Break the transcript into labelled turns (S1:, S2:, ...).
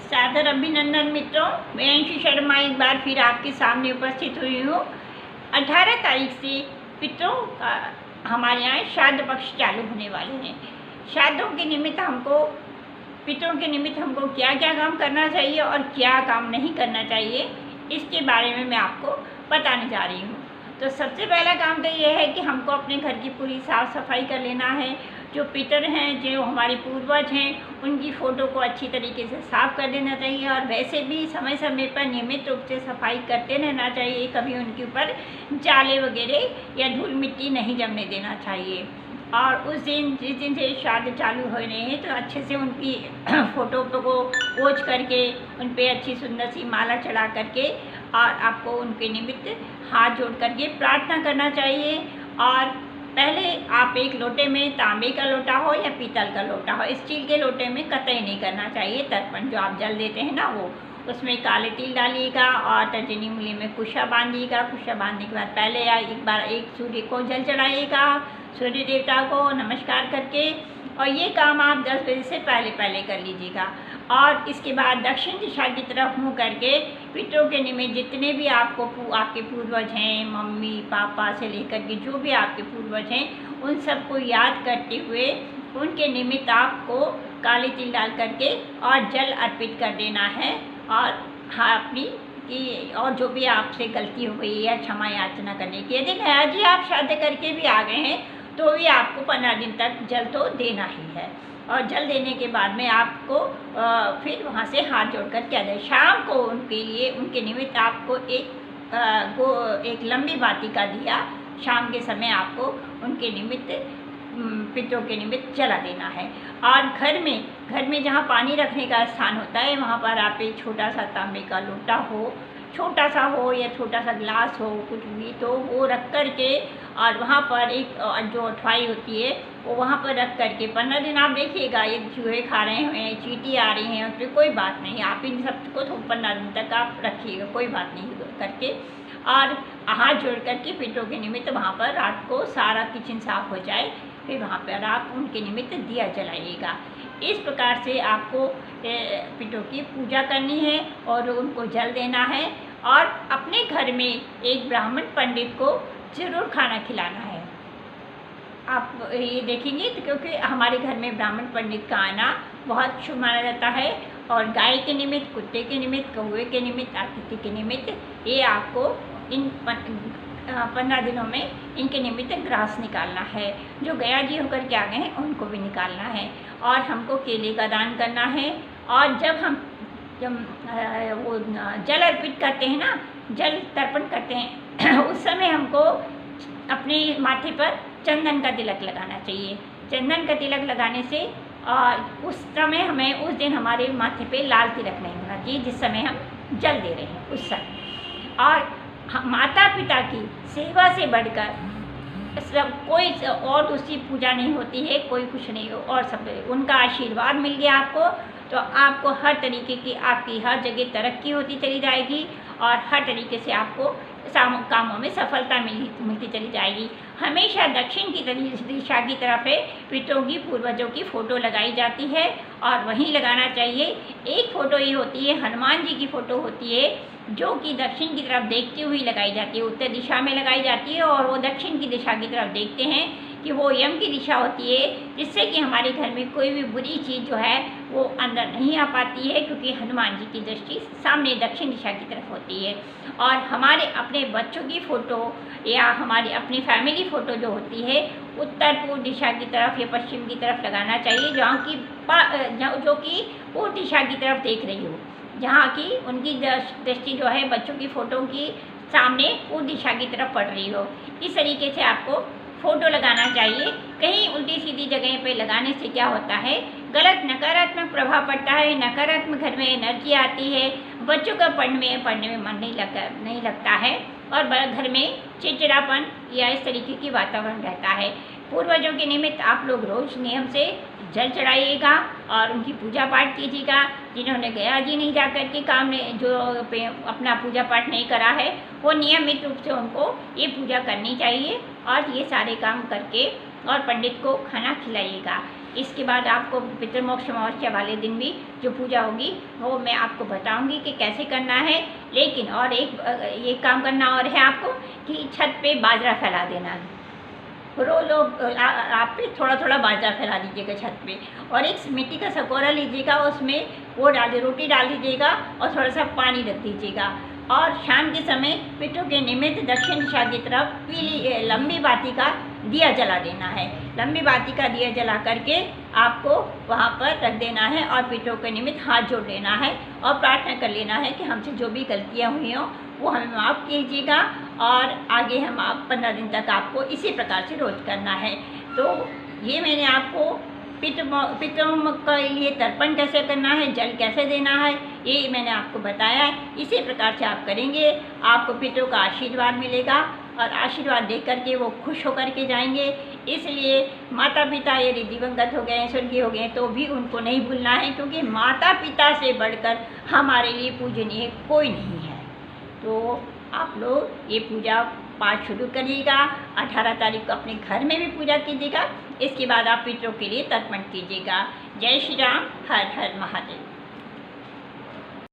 S1: सादर अभिनंदन मित्रों, मैं अंशु शर्मा एक बार फिर आपके सामने उपस्थित हुई हूँ। 18 तारीख से पितरों का हमारे यहाँ श्राद्ध पक्ष चालू होने वाले हैं। श्राद्धों के निमित्त हमको पितरों के निमित्त हमको क्या क्या काम करना चाहिए और क्या काम नहीं करना चाहिए, इसके बारे में मैं आपको बताने जा रही हूँ। तो सबसे पहला काम तो ये है कि हमको अपने घर की पूरी साफ़ सफाई कर लेना है। जो पितर हैं, जो हमारे पूर्वज हैं, उनकी फ़ोटो को अच्छी तरीके से साफ़ कर देना चाहिए और वैसे भी समय समय पर नियमित रूप से सफाई करते रहना चाहिए। कभी उनके ऊपर जाले वगैरह या धूल मिट्टी नहीं जमने देना चाहिए। और उस दिन जिस दिन से श्राद्ध चालू हो रहे हैं तो अच्छे से उनकी फ़ोटो को पोंछ करके उन पे अच्छी सुंदर सी माला चढ़ा करके और आपको उनके निमित्त हाथ जोड़ करके प्रार्थना करना चाहिए। और पहले आप एक लोटे में, तांबे का लोटा हो या पीतल का लोटा हो, स्टील के लोटे में कतई नहीं करना चाहिए। तर्पण जो आप जल देते हैं ना, वो उसमें काले तिल डालिएगा और तर्जनी मूली में कुशा बांधिएगा। कुशा बांधने के बाद पहले एक बार सूर्य को जल चढ़ाइएगा, सूर्य देवता को नमस्कार करके। और ये काम आप 10 बजे से पहले कर लीजिएगा। और इसके बाद दक्षिण दिशा की तरफ मुँह करके पितरों के निमित्त जितने भी आपके पूर्वज हैं, मम्मी पापा से लेकर के जो भी आपके पूर्वज हैं, उन सबको याद करते हुए उनके निमित्त आपको काले तिल डाल करके और जल अर्पित कर देना है। और हाँ, अपनी कि और जो भी आपसे गलती हो गई है क्षमा याचना करने की। यदि गया जी आप श्राद्ध करके भी आ गए हैं तो भी आपको 15 दिन तक जल तो देना ही है। और जल देने के बाद में आपको फिर वहाँ से हाथ जोड़कर क्या दें, शाम को उनके लिए उनके निमित्त आपको एक लंबी बाती का दिया शाम के समय आपको उनके निमित्त पितरों के निमित्त जला देना है। और घर में जहाँ पानी रखने का स्थान होता है वहाँ पर आप एक छोटा सा तांबे का लोटा हो, छोटा सा हो या छोटा सा ग्लास हो, कुछ भी तो वो रख कर के और वहाँ पर एक जो अठवाई होती है वो वहाँ पर रख कर के 15 दिन आप देखिएगा। ये चूहे खा रहे हैं, चींटी आ रही हैं, उस पर कोई बात नहीं, आप इन सबको तो 15 दिन तक आप रखिएगा, कोई बात नहीं करके। और हाथ जोड़ करके पितरों के निमित्त वहाँ पर रात को सारा किचन साफ हो जाए, फिर वहाँ पर आप उनके निमित्त दिया जलाइएगा। इस प्रकार से आपको पितरों की पूजा करनी है और उनको जल देना है। और अपने घर में एक ब्राह्मण पंडित को ज़रूर खाना खिलाना है। आप ये देखेंगे तो क्योंकि हमारे घर में ब्राह्मण पंडित का आना बहुत शुभ माना जाता है। और गाय के निमित्त, कुत्ते के निमित्त, कौवे के निमित्त, अतिथि के निमित्त ये आपको इन 15 दिनों में इनके निमित्त ग्रास निकालना है। जो गया जी होकर के आ गए हैं उनको भी निकालना है। और हमको केले का दान करना है। और जब वो जल अर्पित करते हैं ना, जल तर्पण करते हैं उस समय हमको अपने माथे पर चंदन का तिलक लगाना चाहिए। चंदन का तिलक लगाने से उस समय हमें उस दिन हमारे माथे पे लाल तिलक नहीं होना चाहिए जिस समय हम जल दे रहे हैं उस समय। और माता पिता की सेवा से बढ़कर कोई और दूसरी पूजा नहीं होती है, कोई कुछ नहीं हो। और सब उनका आशीर्वाद मिल गया आपको तो आपको हर तरीके की आपकी हर जगह तरक्की होती चली जाएगी और हर तरीके से आपको कामों में सफलता मिलती चली जाएगी। हमेशा दक्षिण की दिशा की तरफ है पितरों की, पूर्वजों की फ़ोटो लगाई जाती है और वहीं लगाना चाहिए। एक फ़ोटो ये होती है, हनुमान जी की फ़ोटो होती है जो कि दक्षिण की तरफ देखती हुई लगाई जाती है, उत्तर दिशा में लगाई जाती है। और वो दक्षिण की दिशा की तरफ देखते हैं कि वो यम की दिशा होती है, जिससे कि हमारे घर में कोई भी बुरी चीज़ जो है वो अंदर नहीं आ पाती है, क्योंकि हनुमान जी की दृष्टि सामने दक्षिण दिशा की तरफ होती है। और हमारे अपने बच्चों की फ़ोटो या हमारी अपनी फैमिली फ़ोटो जो होती है उत्तर पूर्व दिशा की तरफ या पश्चिम की तरफ लगाना चाहिए, जो कि पूर्व दिशा की तरफ देख रही हो, जहाँ की उनकी दृष्टि जो है बच्चों की फ़ोटो की सामने पूर्व दिशा की तरफ पड़ रही हो। इस तरीके से आपको फ़ोटो लगाना चाहिए। कहीं उल्टी सीधी जगह पे लगाने से क्या होता है, गलत नकारात्मक प्रभाव पड़ता है, नकारात्मक घर में एनर्जी आती है, बच्चों का पढ़ने में मन नहीं लगता है और घर में चिड़चिड़ापन या इस तरीके की वातावरण रहता है। पूर्वजों के निमित्त आप लोग रोज़ नियम से जल चढ़ाइएगा और उनकी पूजा पाठ कीजिएगा। जिन्होंने गया जी नहीं जा कर के जो अपना पूजा पाठ नहीं करा है वो नियमित रूप से उनको ये पूजा करनी चाहिए और ये सारे काम करके और पंडित को खाना खिलाइएगा। इसके बाद आपको पितृमोक्ष अमावस्या वाले दिन भी जो पूजा होगी वो मैं आपको बताऊंगी कि कैसे करना है। लेकिन और एक काम करना और है आपको कि छत पे बाजरा फैला देना है। रोज लोग आप पे थोड़ा थोड़ा बाजरा फैला दीजिएगा छत पे, और एक मिट्टी का सकोरा लीजिएगा, उसमें वो रोटी डाल दीजिएगा और थोड़ा सा पानी रख दीजिएगा। और शाम के समय पितरों के निमित्त दक्षिण दिशा की तरफ पीली लंबी बाती का दिया जला देना है। लंबी बाती का दिया जला करके आपको वहाँ पर रख देना है और पितरों के निमित्त हाथ जोड़ लेना है और प्रार्थना कर लेना है कि हमसे जो भी गलतियाँ हुई हों वो हमें माफ़ कीजिएगा, और आगे हम 15 दिन तक आपको इसी प्रकार से रोज करना है। तो ये मैंने आपको पितरों के लिए तर्पण कैसे करना है, जल कैसे देना है, ये मैंने आपको बताया है। इसी प्रकार से आप करेंगे, आपको पितरों का आशीर्वाद मिलेगा और आशीर्वाद दे करके वो खुश होकर के जाएंगे। इसलिए माता पिता यदि दिवंगत हो गए, स्वर्गीय हो गए, तो भी उनको नहीं भूलना है, क्योंकि माता पिता से बढ़कर हमारे लिए पूजनीय कोई नहीं है। तो आप लोग ये पूजा पाठ शुरू करिएगा। 18 तारीख को अपने घर में भी पूजा कीजिएगा। इसके बाद आप पितरों के लिए तर्पण कीजिएगा। जय श्री राम, हर हर महादेव।